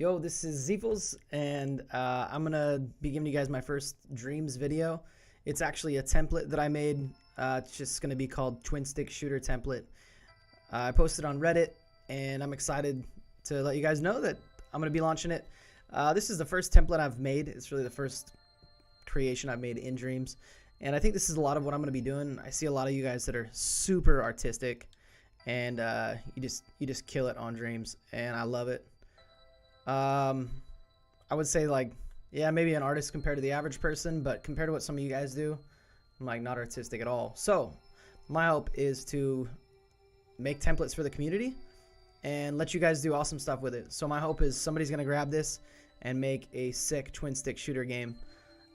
Yo, this is Zeefels, and I'm gonna be giving you guys my first Dreams video. It's actually a template that I made. It's just gonna be called Twin Stick Shooter Template. I posted on Reddit, and I'm excited to let you guys know that I'm gonna be launching it. This is the first template I've made. It's really the first creation I've made in Dreams, and I think this is a lot of what I'm gonna be doing. I see a lot of you guys that are super artistic, and you just kill it on Dreams, and I love it. I would say, like, yeah, maybe an artist compared to the average person, but compared to what some of you guys do, I'm like not artistic at all. So my hope is to make templates for the community and let you guys do awesome stuff with it. So my hope is somebody's gonna grab this and make a sick twin stick shooter game.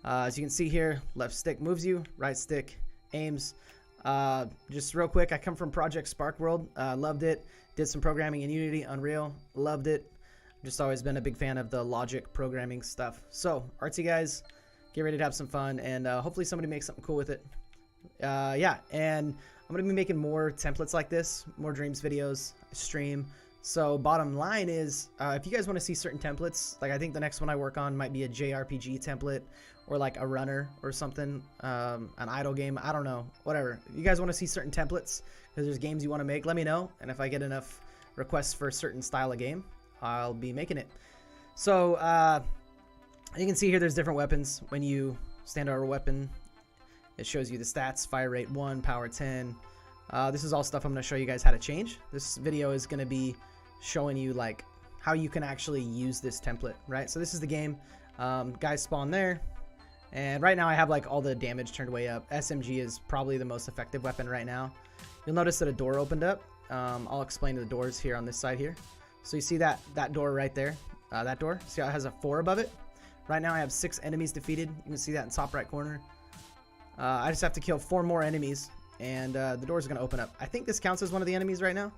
As you can see here, left stick moves you, right stick aims. Just real quick, I come from Project Spark World. Loved it. Did some programming in Unity, Unreal. Loved it. Just always been a big fan of the logic programming stuff. So artsy guys, get ready to have some fun, and hopefully somebody makes something cool with it. Yeah, and I'm gonna be making more templates like this, more Dreams videos, stream. So bottom line is, if you guys want to see certain templates, like I think the next one I work on might be a JRPG template, or like a runner or something, an idle game, I don't know, whatever. If you guys want to see certain templates, because there's games you want to make, let me know, and if I get enough requests for a certain style of game, I'll be making it. So you can see here there's different weapons. When you stand over a weapon, it shows you the stats: fire rate 1, power 10. This is all stuff I'm going to show you guys how to change. This video is going to be showing you like how you can actually use this template, right? So this is the game. Guys spawn there, and right now I have like all the damage turned way up. SMG is probably the most effective weapon right now. You'll notice that a door opened up. I'll explain the doors here on this side here. So you see that door right there, that door? See how it has a 4 above it? Right now I have 6 enemies defeated. You can see that in the top right corner. I just have to kill 4 more enemies, and the doors are going to open up. I think this counts as one of the enemies right now.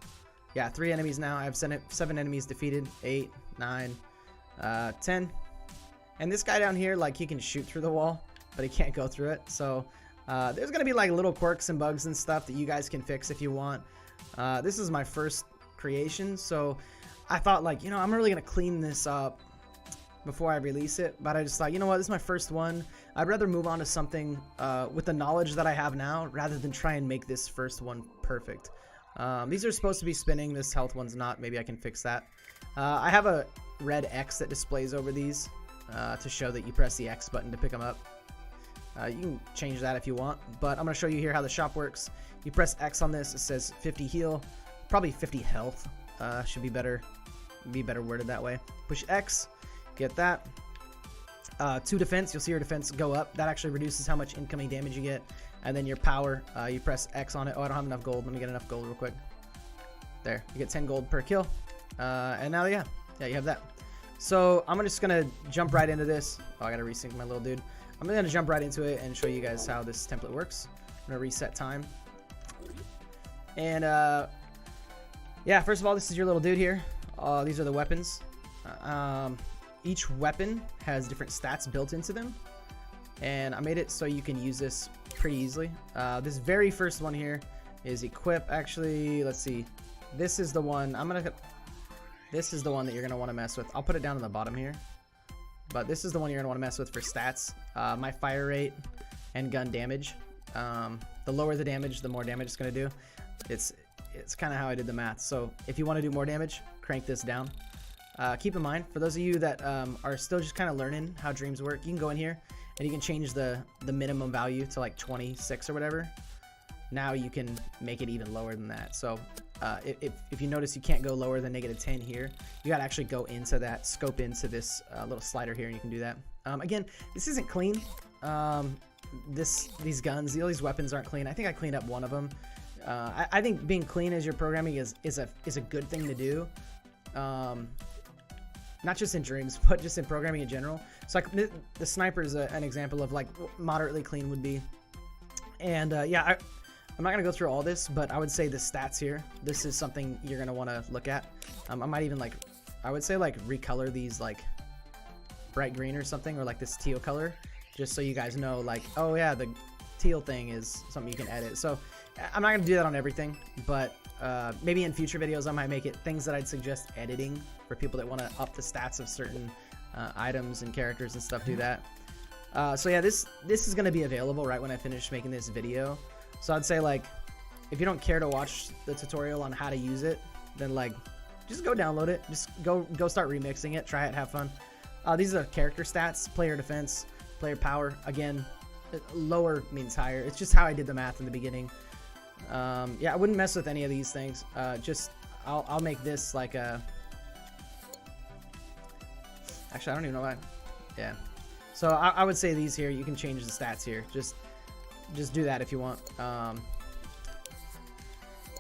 Yeah, 3 enemies now. I have 7 enemies defeated, 8, 9, 10. And this guy down here, like, he can shoot through the wall, but he can't go through it. So there's going to be like little quirks and bugs and stuff that you guys can fix if you want. This is my first creation, so I thought, like, you know, I'm really going to clean this up before I release it. But I just thought, you know what, this is my first one. I'd rather move on to something with the knowledge that I have now rather than try and make this first one perfect. These are supposed to be spinning. This health one's not. Maybe I can fix that. I have a red X that displays over these to show that you press the X button to pick them up. You can change that if you want, but I'm going to show you here how the shop works. You press X on this. It says 50 heal, probably 50 health. Should be better worded that way. Push X, get that. 2 defense, you'll see your defense go up. That actually reduces how much incoming damage you get. And then your power, you press X on it. Oh, I don't have enough gold. Let me get enough gold real quick. There, you get 10 gold per kill. And now, yeah, you have that. So I'm just gonna jump right into this. Oh, I gotta resync my little dude. I'm gonna jump right into it and show you guys how this template works. I'm gonna reset time. And yeah, first of all, this is your little dude here. These are the weapons. Each weapon has different stats built into them, and I made it so you can use this pretty easily. This very first one here is equip. Actually, let's see. This is the one this is the one that you're gonna want to mess with. I'll put it down on the bottom here, but this is the one you're gonna want to mess with for stats. My fire rate and gun damage. The lower the damage, the more damage it's gonna do. It's kind of how I did the math. So if you want to do more damage, crank this down. Keep in mind, for those of you that are still just kind of learning how Dreams work, you can go in here and you can change the minimum value to like 26 or whatever. Now you can make it even lower than that. So if you notice you can't go lower than -10 here, you got to actually go into that, scope into this little slider here, and you can do that. Again, this isn't clean. These guns, all these weapons aren't clean. I think I cleaned up one of them. I think being clean as you're programming is a good thing to do. Not just in Dreams, but just in programming in general. So like the sniper is an example of like moderately clean would be. And yeah, I'm not gonna go through all this, but I would say the stats here. This is something you're gonna want to look at. I might even I would say recolor these like bright green or something, or like this teal color, just so you guys know, like, oh yeah, the teal thing is something you can edit. So I'm not gonna do that on everything, but maybe in future videos I might make it things that I'd suggest editing for people that want to up the stats of certain items and characters and stuff. Do that. So yeah, this is going to be available right when I finish making this video. So I'd say, like, if you don't care to watch the tutorial on how to use it, then like just go download it. Just go start remixing it. Try it. Have fun. These are character stats: player defense, player power. Again, lower means higher. It's just how I did the math in the beginning. Yeah, I wouldn't mess with any of these things. Just I'll make this like a. Actually, I don't even know why. Yeah. So I would say these here. You can change the stats here. Just do that if you want.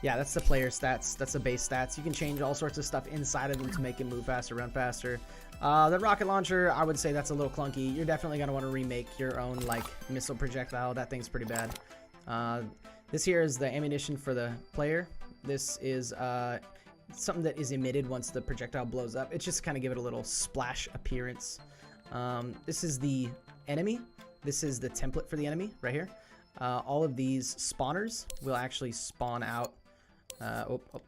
Yeah, that's the player stats. That's the base stats. You can change all sorts of stuff inside of them to make it move faster, run faster. The rocket launcher, I would say that's a little clunky. You're definitely going to want to remake your own, like, missile projectile. That thing's pretty bad. This here is the ammunition for the player. This is something that is emitted once the projectile blows up. It's just kind of give it a little splash appearance. This is the enemy. This is the template for the enemy right here. All of these spawners will actually spawn out.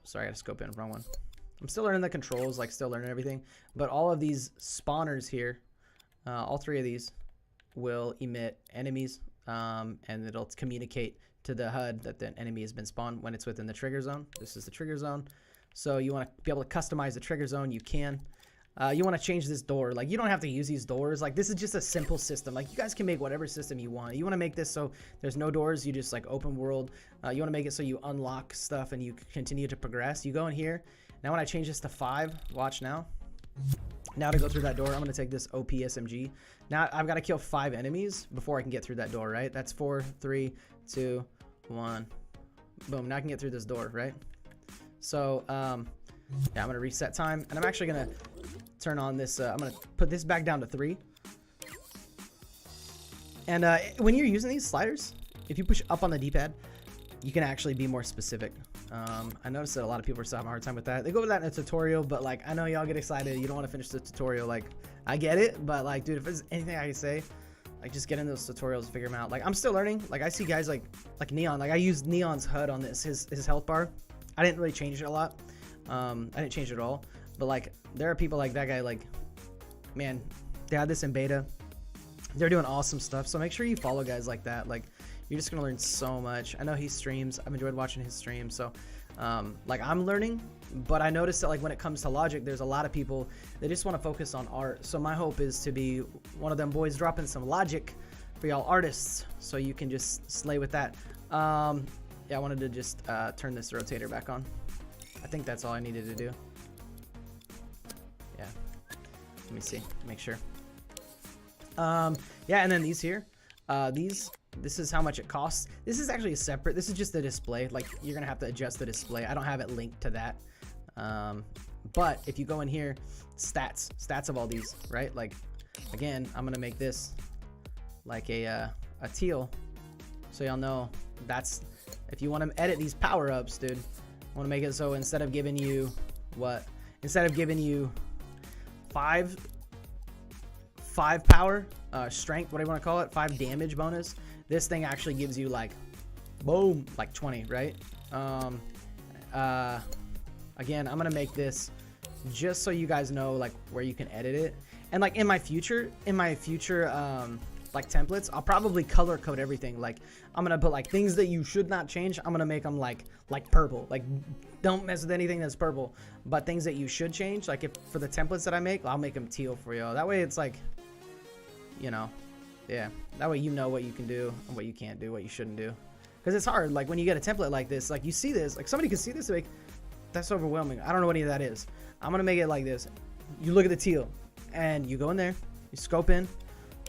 Sorry, I got to scope in, wrong one. I'm still learning the controls, like still learning everything. But all of these spawners here, all three of these, will emit enemies, and it'll communicate to the HUD that the enemy has been spawned when it's within the trigger zone. This is the trigger zone. So you want to be able to customize the trigger zone, you can. You want to change this door. Like, you don't have to use these doors. Like, this is just a simple system. Like, you guys can make whatever system you want. You want to make this so there's no doors. You just, like, open world. You want to make it so you unlock stuff and you continue to progress. You go in here. Now, when I change this to 5, watch now. Now, to go through that door, I'm going to take this OP SMG. Now, I've got to kill 5 enemies before I can get through that door, right? That's 4, 3, 2, 1. Boom. Now I can get through this door, right? So, yeah, I'm going to reset time. And I'm actually going to turn on this. I'm going to put this back down to 3. And when you're using these sliders, if you push up on the D-pad, you can actually be more specific. I noticed that a lot of people are still having a hard time with that. They go with that in a tutorial, but like, I know y'all get excited. You don't want to finish the tutorial. Like, I get it, but like, dude, if there's anything I can say, like, just get in those tutorials and figure them out. Like, I'm still learning. Like, I see guys like Neon. Like, I used Neon's HUD on this, his health bar. I didn't really change it a lot. I didn't change it at all. But like, there are people like that guy. Like, man, they had this in beta. They're doing awesome stuff. So make sure you follow guys like that. Like, you're just gonna learn so much. I know he streams. I've enjoyed watching his stream. So, like, I'm learning, but I noticed that like when it comes to logic, there's a lot of people that just want to focus on art. So my hope is to be one of them boys dropping some logic for y'all artists, so you can just slay with that. Yeah, I wanted to just turn this rotator back on. I think that's all I needed to do. Yeah. Let me see. Make sure. Yeah, and then these here. This is how much it costs. This is actually a separate. This is just the display. Like, you're gonna have to adjust the display. I don't have it linked to that. But if you go in here, stats of all these, right? Like, again, I'm gonna make this like a teal, so y'all know that's if you want to edit these power ups, dude. I want to make it so instead of giving you five power, strength, what do you want to call it, 5 damage bonus, this thing actually gives you like, boom, like 20, right? Again, I'm gonna make this just so you guys know like where you can edit it, and like in my future like templates, I'll probably color code everything. Like, I'm gonna put like things that you should not change. I'm gonna make them like purple. Like, don't mess with anything that's purple. But things that you should change, like if for the templates that I make, I'll make them teal for you. That way it's like, you know, yeah. That way you know what you can do and what you can't do, what you shouldn't do. Because it's hard. Like, when you get a template like this, like you see this, like somebody could see this, like, that's overwhelming. I don't know what any of that is. I'm gonna make it like this. You look at the teal, and you go in there, you scope in.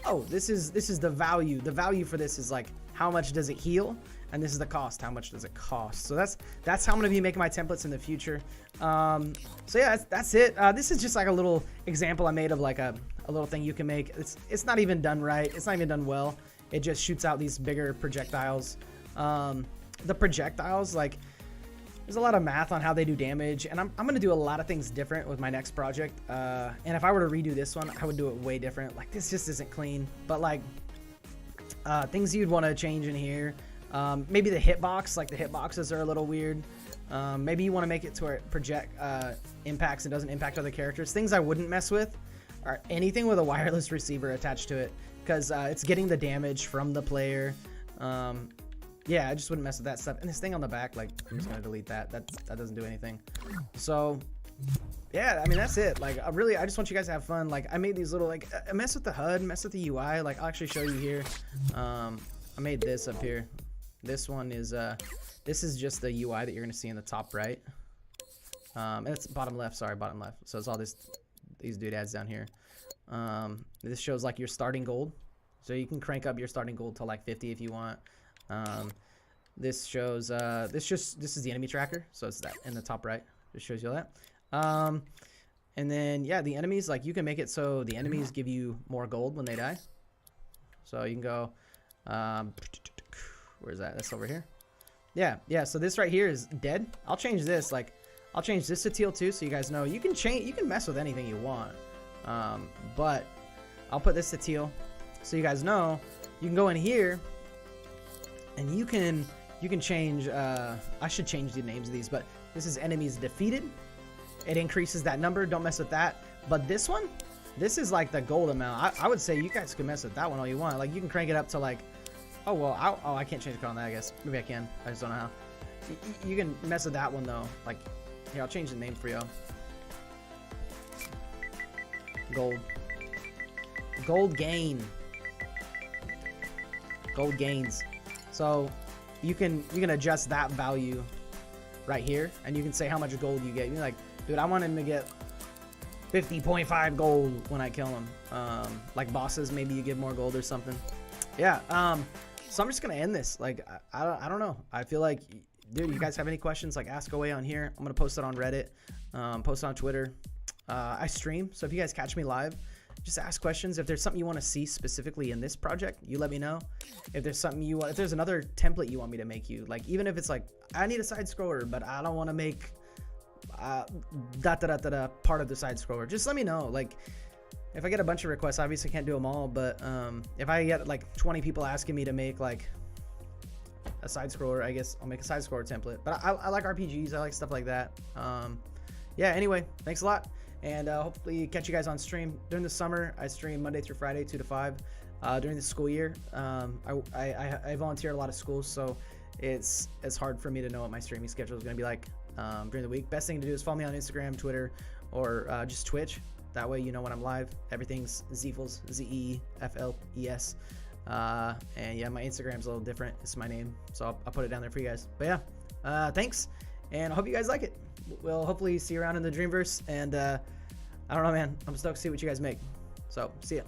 Oh, this is the value. The value for this is like, how much does it heal? And this is the cost. How much does it cost? So that's how I'm gonna be making my templates in the future. So yeah, that's it. This is just like a little example I made of like a little thing you can make. It's not even done right. It's not even done well. It just shoots out these bigger projectiles. The projectiles, like, there's a lot of math on how they do damage, and I'm gonna do a lot of things different with my next project. And if I were to redo this one, I would do it way different. Like, this just isn't clean. But like, things you'd want to change in here. Maybe the hitbox, like the hitboxes are a little weird. Maybe you want to make it to where it project impacts and doesn't impact other characters. Things I wouldn't mess with are anything with a wireless receiver attached to it, because it's getting the damage from the player. Yeah, I just wouldn't mess with that stuff. And this thing on the back, like, I'm just gonna delete that. That doesn't do anything. So yeah, I mean, that's it. Like, I just want you guys to have fun. Like, I made these little, like, mess with the HUD, mess with the UI. Like, I'll actually show you here. I made this up here. This one is this is just the UI that you're gonna see in the top right. And it's bottom left, sorry, bottom left. So it's all these doodads down here. This shows like your starting gold, so you can crank up your starting gold to like 50 if you want. This shows this is the enemy tracker, so it's that in the top right. Just shows you all that. And then yeah, the enemies, like, you can make it so the enemies give you more gold when they die. So you can go where's that? That's over here. Yeah, so this right here is dead. I'll change this, like, I'll change this to teal too, so you guys know you can mess with anything you want. But I'll put this to teal so you guys know you can go in here and you can change, I should change the names of these, but this is enemies defeated. It increases that number, don't mess with that. But this one, this is like the gold amount. I would say you guys can mess with that one all you want. Like, you can crank it up to like, oh well, I can't change the color on that, I guess. Maybe I can, I just don't know how. You can mess with that one though. Like, here, I'll change the name for you. Gold gain. Gold gains. So you can adjust that value right here, and you can say how much gold you get. You're like, dude, I want him to get 50.5 gold when I kill him. Like bosses, maybe you give more gold or something. Yeah. So I'm just gonna end this. Like, I don't know. I feel like, dude, you guys have any questions, like, ask away on here. I'm gonna post it on Reddit, post it on Twitter. I stream, so if you guys catch me live, just ask questions. If there's something you want to see specifically in this project, you let me know. If there's something if there's another template you want me to make you, like, even if it's like, I need a side scroller, but I don't want to make part of the side scroller, just let me know. Like, if I get a bunch of requests, obviously I can't do them all, but if I get like 20 people asking me to make like a side scroller, I guess I'll make a side scroller template. But I like RPGs, I like stuff like that. Yeah, anyway, thanks a lot, and hopefully catch you guys on stream during the summer. I stream Monday through Friday 2 to 5. During the school year, I volunteer at a lot of schools, so it's hard for me to know what my streaming schedule is going to be like during the week. Best thing to do is follow me on Instagram, Twitter, or just Twitch. That way you know when I'm live. Everything's Zefles, ZEFLES. And yeah, my Instagram's a little different. It's my name, so I'll put it down there for you guys. But yeah, thanks, and I hope you guys like it. We'll hopefully see you around in the Dreamverse, and I don't know, man, I'm stoked to see what you guys make. So see ya.